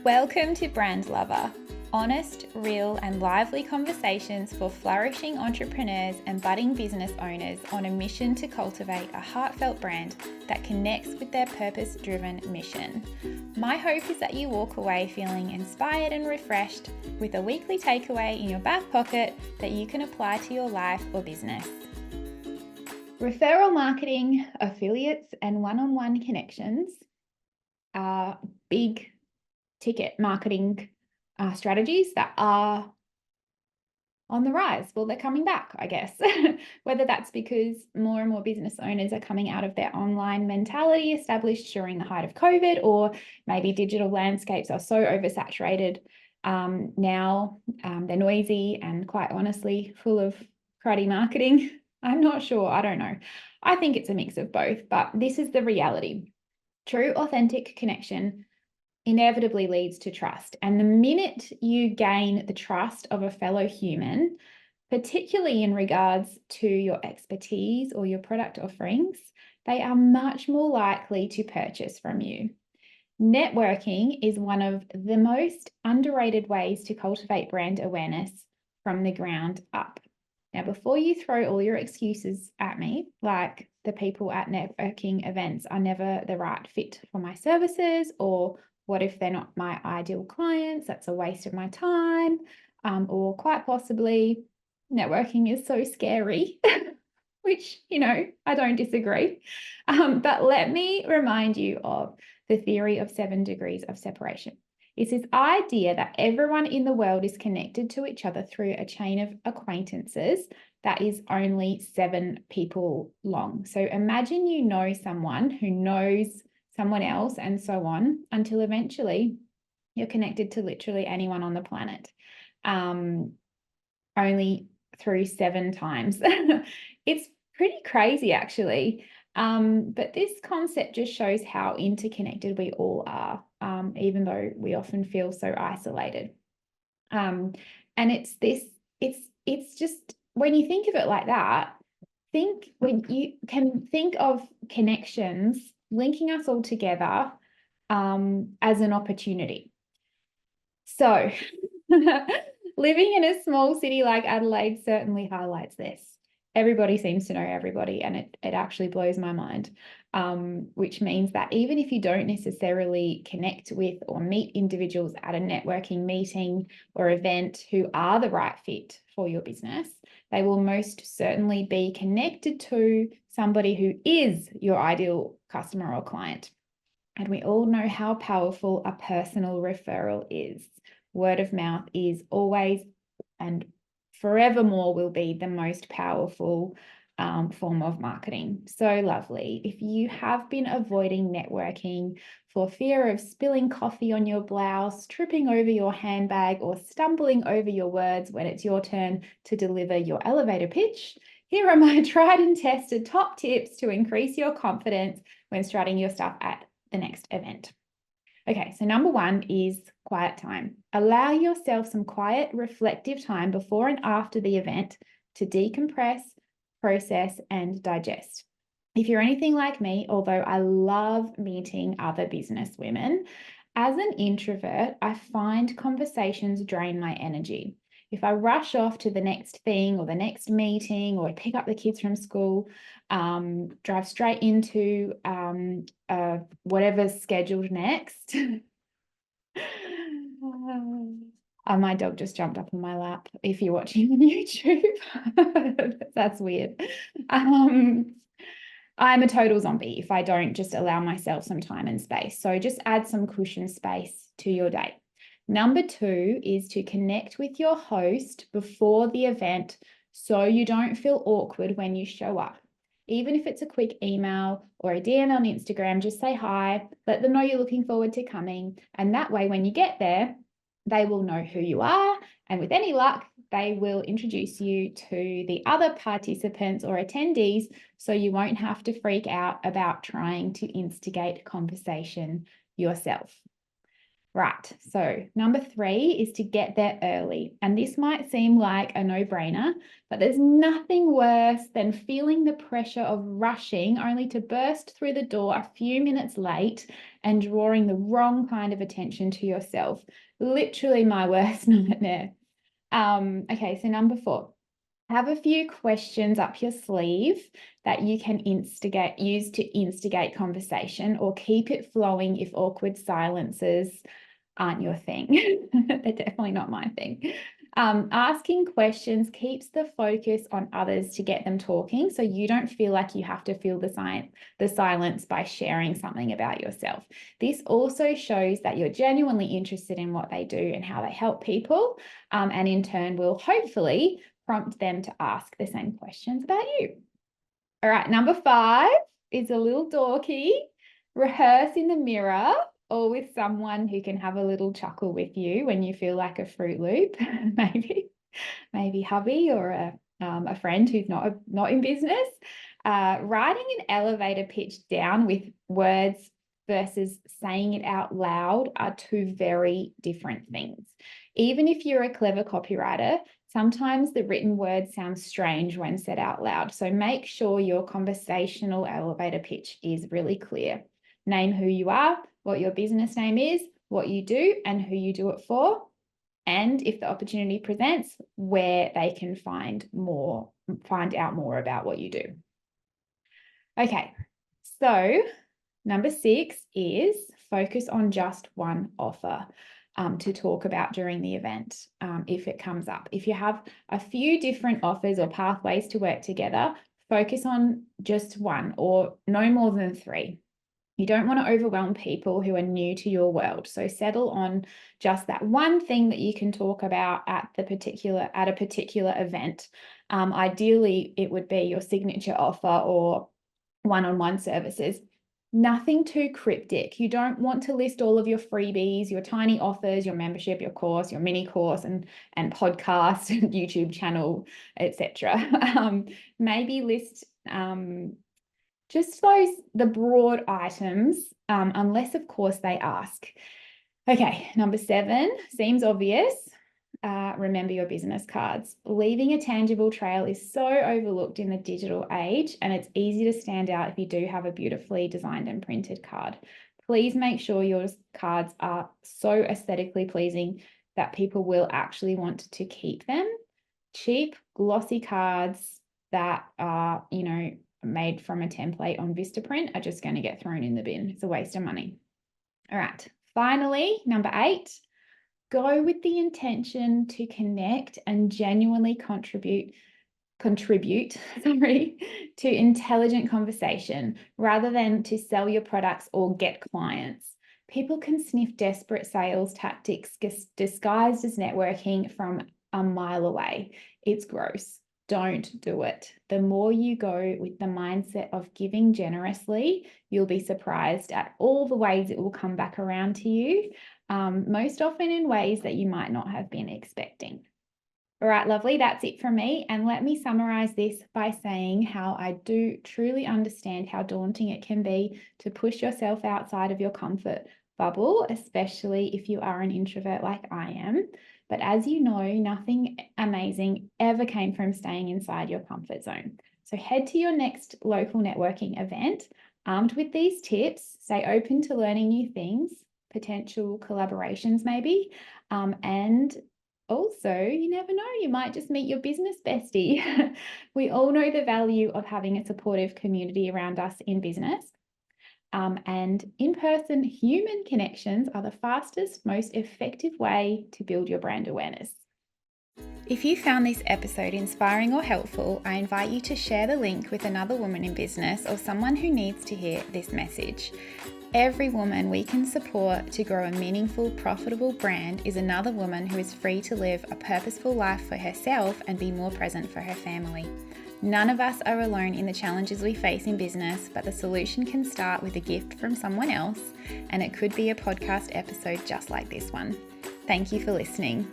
Welcome to Brand Lover, honest, real, and lively conversations for flourishing entrepreneurs and budding business owners on a mission to cultivate a heartfelt brand that connects with their purpose-driven mission. My hope is that you walk away feeling inspired and refreshed with a weekly takeaway in your back pocket that you can apply to your life or business. Referral marketing, affiliates, and one-on-one connections are big ticket marketing strategies that are on the rise. Well, they're coming back, I guess, whether that's because more and more business owners are coming out of their online mentality established during the height of COVID, or maybe digital landscapes are so oversaturated now, they're noisy and quite honestly full of cruddy marketing. I'm not sure. I don't know. I think it's a mix of both, but this is the reality. True, authentic connection inevitably leads to trust. And the minute you gain the trust of a fellow human, particularly in regards to your expertise or your product offerings, they are much more likely to purchase from you. Networking is one of the most underrated ways to cultivate brand awareness from the ground up. Now, before you throw all your excuses at me, like the people at networking events are never the right fit for my services, or what if they're not my ideal clients? That's a waste of my time. Or quite possibly, networking is so scary, which, I don't disagree. But let me remind you of the theory of 7 degrees of separation. It's this idea that everyone in the world is connected to each other through a chain of acquaintances that is only 7 people long. So imagine you know someone who knows someone else, and so on, until eventually you're connected to literally anyone on the planet, only through 7 times. It's pretty crazy, actually. But this concept just shows how interconnected we all are, even though we often feel so isolated. And it's just, when you think of it like that, when you can think of connections linking us all together as an opportunity. So living in a small city like Adelaide certainly highlights this. Everybody seems to know everybody, and it actually blows my mind, which means that even if you don't necessarily connect with or meet individuals at a networking meeting or event who are the right fit for your business, they will most certainly be connected to somebody who is your ideal customer or client. And we all know how powerful a personal referral is. Word of mouth is always and forevermore will be the most powerful form of marketing. So lovely. If you have been avoiding networking for fear of spilling coffee on your blouse, tripping over your handbag, or stumbling over your words when it's your turn to deliver your elevator pitch, here are my tried and tested top tips to increase your confidence when strutting your stuff at the next event. Okay, so number 1 is quiet time. Allow yourself some quiet, reflective time before and after the event to decompress, process, and digest. If you're anything like me, although I love meeting other business women, as an introvert, I find conversations drain my energy. If I rush off to the next thing or the next meeting, or pick up the kids from school, drive straight into whatever's scheduled next. My dog just jumped up on my lap if you're watching on YouTube. That's weird. I'm a total zombie if I don't just allow myself some time and space. So just add some cushion space to your day. Number 2 is to connect with your host before the event so you don't feel awkward when you show up. Even if it's a quick email or a DM on Instagram, just say hi, let them know you're looking forward to coming. And that way, when you get there, they will know who you are. And with any luck, they will introduce you to the other participants or attendees, so you won't have to freak out about trying to instigate conversation yourself. Right, so number 3 is to get there early. And this might seem like a no-brainer, but there's nothing worse than feeling the pressure of rushing only to burst through the door a few minutes late and drawing the wrong kind of attention to yourself. Literally my worst nightmare. Okay, so number 4. Have a few questions up your sleeve that you can use to instigate conversation or keep it flowing if awkward silences aren't your thing. They're definitely not my thing. Asking questions keeps the focus on others to get them talking, so you don't feel like you have to fill the silence by sharing something about yourself. This also shows that you're genuinely interested in what they do and how they help people, and in turn will hopefully prompt them to ask the same questions about you. All right, number 5 is a little dorky. Rehearse in the mirror or with someone who can have a little chuckle with you when you feel like a Fruit Loop, maybe hubby or a friend who's not in business. Writing an elevator pitch down with words versus saying it out loud are two very different things. Even if you're a clever copywriter, sometimes the written word sounds strange when said out loud. So make sure your conversational elevator pitch is really clear. Name who you are, what your business name is, what you do, and who you do it for. And if the opportunity presents, where they can find out more about what you do. Okay, so number 6 is focus on just one offer to talk about during the event if it comes up. If you have a few different offers or pathways to work together, focus on just one or no more than 3. You don't want to overwhelm people who are new to your world. So settle on just that one thing that you can talk about at a particular event. Ideally, it would be your signature offer or one-on-one services. Nothing too cryptic. You don't want to list all of your freebies, your tiny offers, your membership, your course, your mini course and podcast, YouTube channel, etc. Maybe list just the broad items, unless of course they ask. Okay, number 7 seems obvious. Remember your business cards. Leaving a tangible trail is so overlooked in the digital age, and it's easy to stand out if you do have a beautifully designed and printed card. Please make sure your cards are so aesthetically pleasing that people will actually want to keep them. Cheap, glossy cards that are, made from a template on Vistaprint are just going to get thrown in the bin. It's a waste of money. All right. Finally, number 8, go with the intention to connect and genuinely contribute to intelligent conversation rather than to sell your products or get clients. People can sniff desperate sales tactics disguised as networking from a mile away. It's gross. Don't do it. The more you go with the mindset of giving generously, you'll be surprised at all the ways it will come back around to you, most often in ways that you might not have been expecting. All right, lovely, that's it from me. And let me summarize this by saying how I do truly understand how daunting it can be to push yourself outside of your comfort bubble, especially if you are an introvert like I am. But as you know, nothing amazing ever came from staying inside your comfort zone. So head to your next local networking event armed with these tips. Stay open to learning new things, potential collaborations maybe, and also, you never know, you might just meet your business bestie. We all know the value of having a supportive community around us in business. And in-person human connections are the fastest, most effective way to build your brand awareness. If you found this episode inspiring or helpful, I invite you to share the link with another woman in business or someone who needs to hear this message. Every woman we can support to grow a meaningful, profitable brand is another woman who is free to live a purposeful life for herself and be more present for her family. None of us are alone in the challenges we face in business, but the solution can start with a gift from someone else, and it could be a podcast episode just like this one. Thank you for listening.